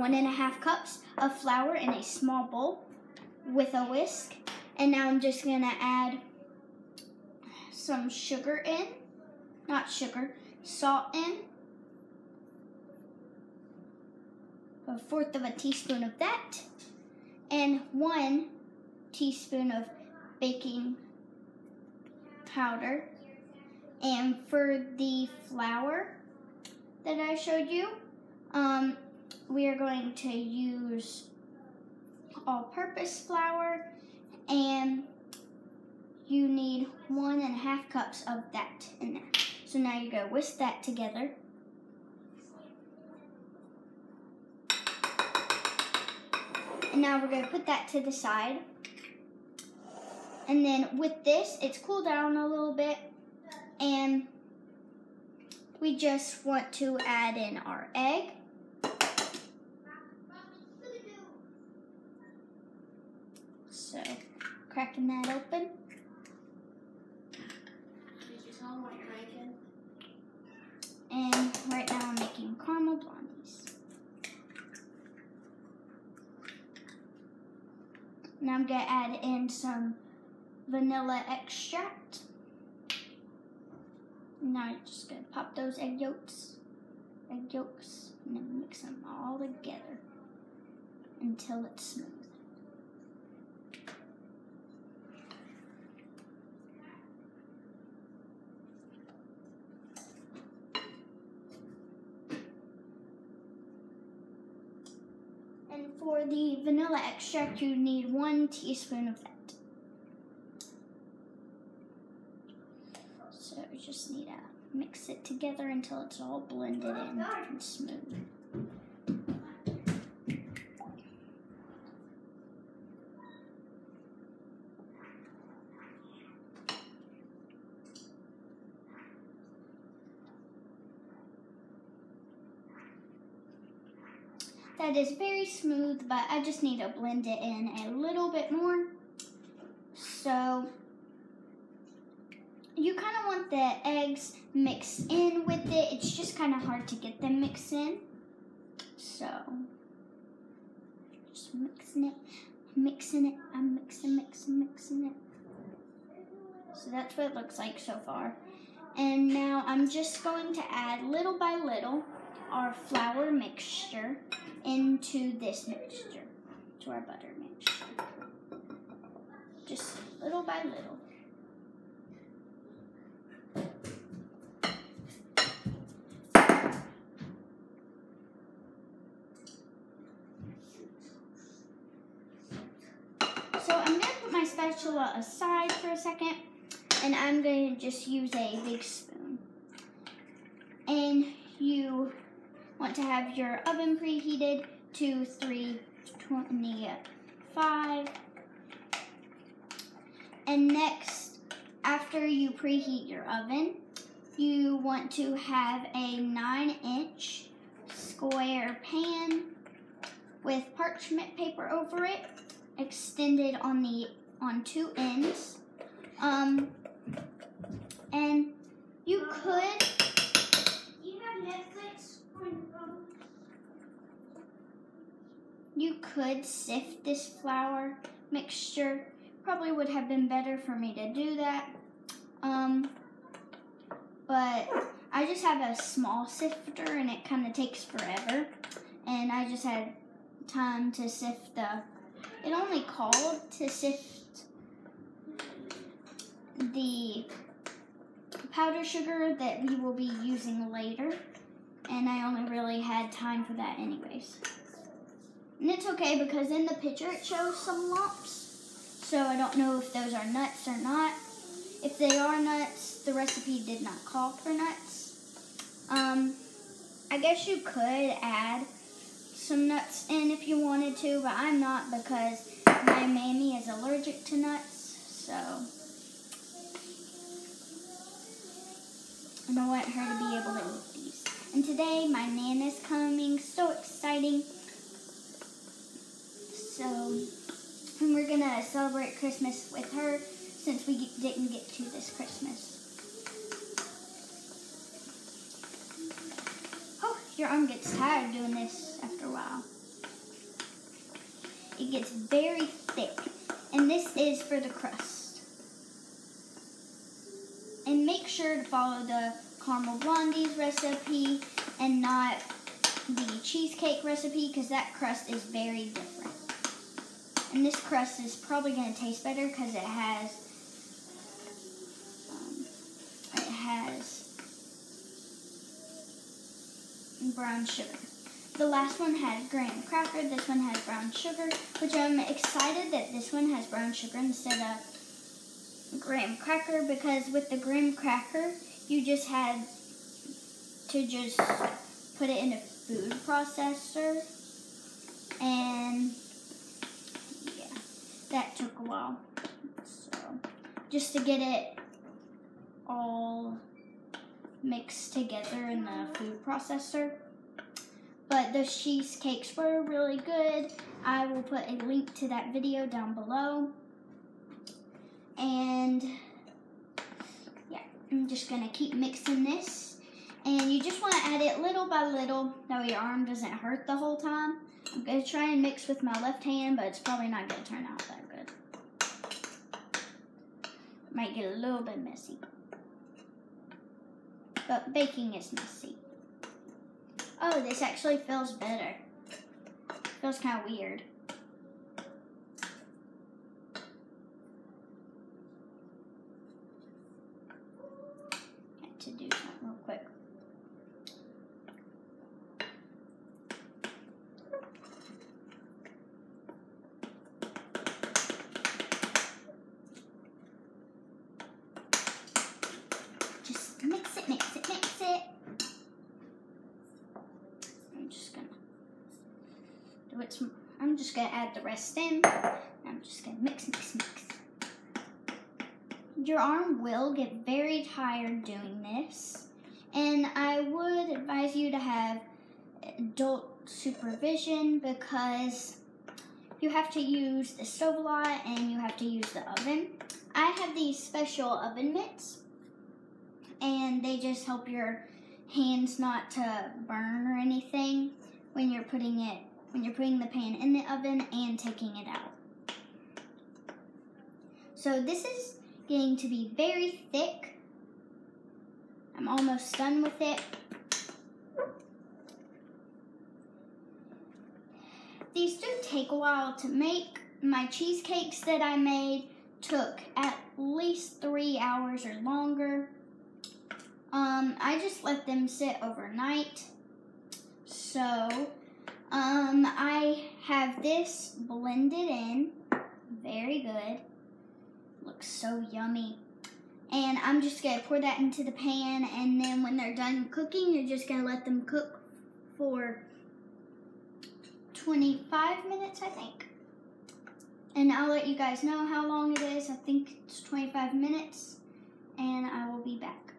1.5 cups of flour in a small bowl with a whisk. And now I'm just gonna add some sugar in, salt in, 1/4 teaspoon of that, and 1 teaspoon of baking powder. And for the flour that I showed you, we are going to use all-purpose flour, and you need 1.5 cups of that in there. So now you're going to whisk that together. And now we're going to put that to the side. And then with this, it's cooled down a little bit, and we just want to add in our egg. So, cracking that open. And right now I'm making caramel blondies. Now I'm going to add in some vanilla extract. Now I'm just going to pop those egg yolks, and then mix them all together until it's smooth. And for the vanilla extract, you need 1 teaspoon of that. So you just need to mix it together until it's all blended in and smooth. That is very smooth, but I just need to blend it in a little bit more. So you kind of want the eggs mixed in with it. It's just kind of hard to get them mixed in. So just mixing it. I'm mixing it. So that's what it looks like so far. And now I'm just going to add little by little our flour mixture into this mixture, to our butter mixture. Just little by little. So I'm going to put my spatula aside for a second, and I'm going to just use a big spoon. And you want to have your oven preheated to 325. And next, after you preheat your oven, you want to have a 9-inch square pan with parchment paper over it, extended on 2 ends. And you could sift this flour mixture. Probably would have been better for me to do that. But I just have a small sifter and it kind of takes forever. And I just had time to sift it only called to sift the powdered sugar that we will be using later. And I only really had time for that anyways. And it's okay because in the picture it shows some lumps. So I don't know if those are nuts or not. If they are nuts, the recipe did not call for nuts. I guess you could add some nuts in if you wanted to, but I'm not because my mammy is allergic to nuts. So I don't want her to be able to eat these. And today my Nana's coming, so exciting. So, and we're gonna celebrate Christmas with her since we didn't get to this Christmas. Oh, your arm gets tired doing this after a while. it gets very thick. And this is for the crust. And make sure to follow the caramel blondies recipe and not the cheesecake recipe, because that crust is very different. And this crust is probably going to taste better because it has brown sugar. The last one had graham cracker. This one has brown sugar, which I'm excited that this one has brown sugar instead of graham cracker, because with the graham cracker, you just had to just put it in a food processor, and yeah, that took a while. So just to get it all mixed together in the food processor. But those cheesecakes were really good. I will put a link to that video down below. And yeah, I'm just gonna keep mixing this. And you just wanna add it little by little, that way your arm doesn't hurt the whole time. I'm gonna try and mix with my left hand, but it's probably not gonna turn out that good. Might get a little bit messy. But baking is messy. Oh, this actually feels better. Feels kind of weird. Had to do something real quick. Just mix it, mix it, mix it. I'm just gonna add the rest in. I'm just gonna mix, mix, mix. Your arm will get very tired doing this, and I would advise you to have adult supervision, because you have to use the stove a lot and you have to use the oven. I have these special oven mitts, and they just help your hands not to burn or anything when you're putting the pan in the oven and taking it out. So this is getting to be very thick. I'm almost done with it. These do take a while to make. My cheesecakes that I made took at least 3 hours or longer. I just let them sit overnight. So I have this blended in, very good, looks so yummy. And I'm just gonna pour that into the pan, and then when they're done cooking, you're just gonna let them cook for 25 minutes, I think. And I'll let you guys know how long it is. I think it's 25 minutes, and I will be back.